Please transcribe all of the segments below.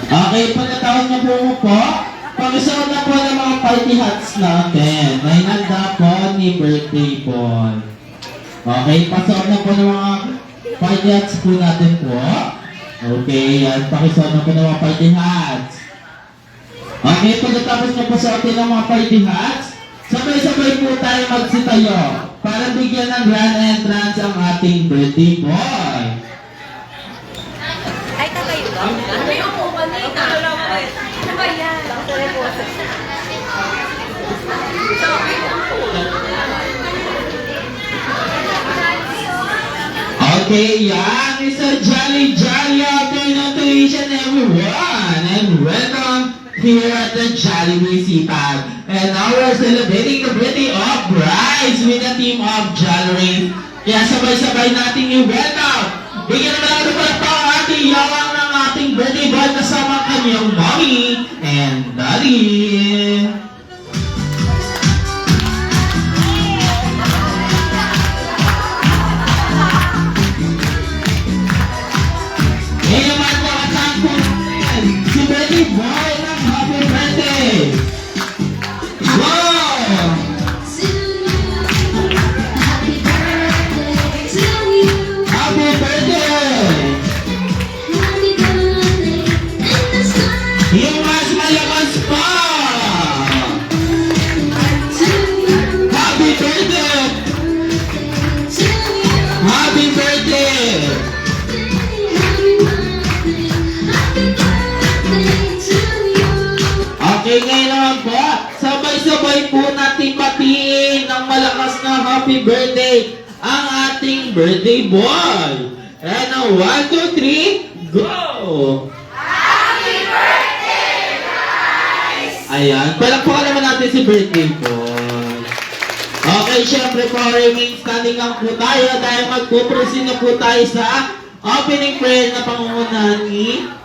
Okay, pagkataon niyo po, pag-isuot na po ng mga party hats natin. May handa po ni birthday boy. Okay, pasuot na po ng mga party hats po natin po. Okay, yan, pakisuot na po ng mga party hats. Okay, pagkatapos na po suotin ng mga party hats, sabay-sabay po tayo magsitayo para bigyan ng grand entrance ang ating birthday boy. Ay, tatayo ba? Ay, ako, kanina. Ano ba yan? Okay, yan is a jolly afternoon to each and everyone, and welcome here at the Jollibee Sipag. And now we're celebrating the birthday of Bryce with the team of Jolly. Kaya sabay-sabay nating i-welcome. Bigyan naman natin pa ang ating yawang ng ating birthday boy kasama kanyang mommy and daddy. Ngayon naman po ang sampo natin, si birthday boy ng happy birthday. Wow! Happy birthday! Yung mas malakas pa! Happy birthday! Happy birthday! Okay, ngayon naman po, sabay-sabay po natin batiin ng malakas na happy birthday ang ating birthday boy. And 1, 2, 3, go! Ayan, palakpakan naman natin si birthday boy. Okay, syempre po, remain standing lang po tayo dahil magpuproceed na po tayo sa opening prayer na pangungunahan ni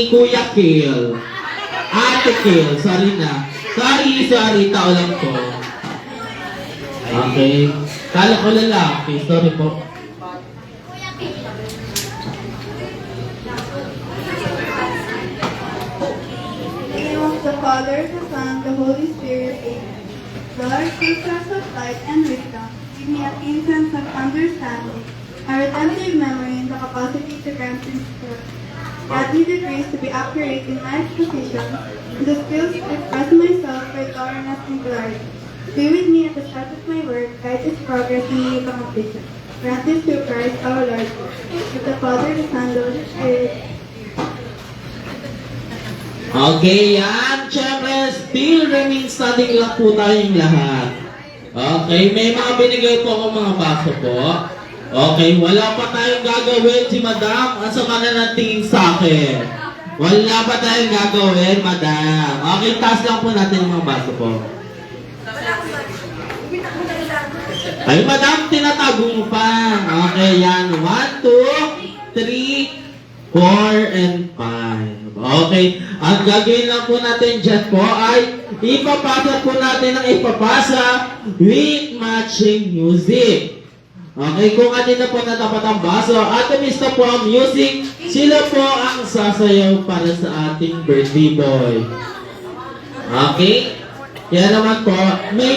Kuya Kiel. Ate Kiel, sorry na. Sorry, tao lang po. Okay, kala ko lalaki, sorry po. The Father, the Son, the Holy Spirit, Amen. Lord, give us of light and wisdom. Give me a keen sense of understanding, a retentive memory, and the capacity to grant instruction. Grant me the grace to be accurate in my exposition, and the skills to express myself with thoroughness and clarity. Be with me at the start of my work, guide its progress and make completion. Grant this through Christ our Lord. With the Father, the Son, the Holy Spirit. Okay, yan. Siyempre, still remain standing lang po tayong lahat. Okay, may mga binigay po akong mga baso po. Okay, wala pa tayong gagawin si Madam. Ang sama na ng tingin sa akin. Wala pa tayong gagawin, Madam. Okay, taas lang po natin yung mga baso po. Ay, Madam, tinatago mo pa. Okay, yan. 1, 2, 3, 4, and 5. Okay, ang gagawin lang po natin dyan po ay ipapasa po natin ang ipapasa with matching music. Okay, kung kanina po natapat ang baso at umista po ang music, sila po ang sasayaw para sa ating birthday boy. Okay? Kaya naman po, may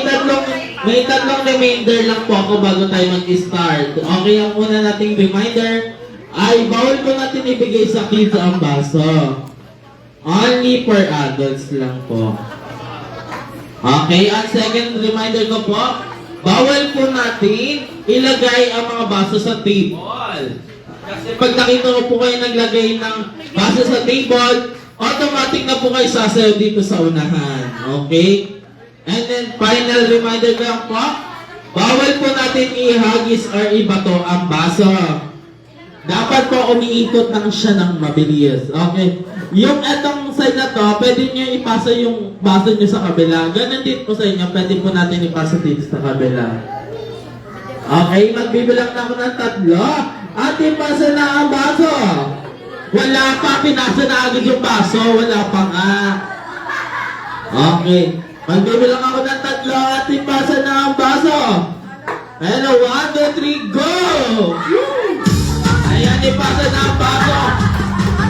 tatlong reminder lang po ako bago tayo mag-start. Okay, ang una nating reminder ay bawal po natin ibigay sa kids ang baso. Only for adults lang po. Okay, ang second reminder ko po, bawal po natin ilagay ang mga baso sa table. Kasi pag nakita ko po kayo naglagay ng baso sa table, automatic na po kayo sasayaw dito sa unahan. Okay? And then, final reminder ko lang po, bawal po natin ihagis or ibato ang baso. Dapat po umiikot lang siya ng mabilis. Okay? Yung etong side na to, pwede nyo ipasa yung baso nyo sa kabila. Ganun din po sa inyo, pwede po natin ipasa dito sa kabila. Okay, magbibilang na ako ng 3. At ipasa na ang baso. Wala pa, pinasa na agad yung baso. Wala pa nga. Okay, magbibilang ako ng 3 at ipasa na ang baso. Hello, 1, 2, 3, go! Ayan, ipasa na ang baso.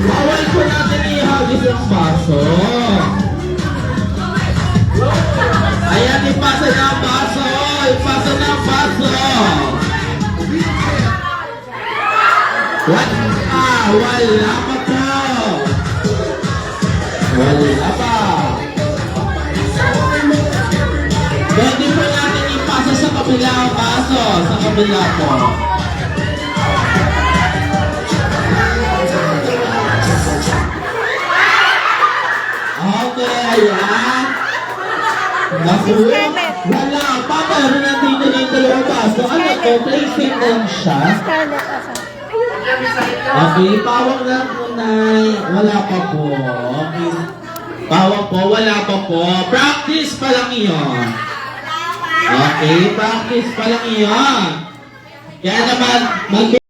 Bawal po natin ihagis ang baso. Ayan, ipasa na ang baso. Ipasa na ang baso. Wala pa po. Wala pa. Pwede po natin ipasa sa kabila ang baso. Sa kabila po. Okay, ayan. Naku, wala pa. Pero nandito na yung dalawang baso. Ano to? Placing lang siya. Okay, pawang lang po, Nay. Wala pa po. Okay. Pawang po, wala pa po. Practice pa lang yun. Okay, practice pa lang yun. Kaya naman,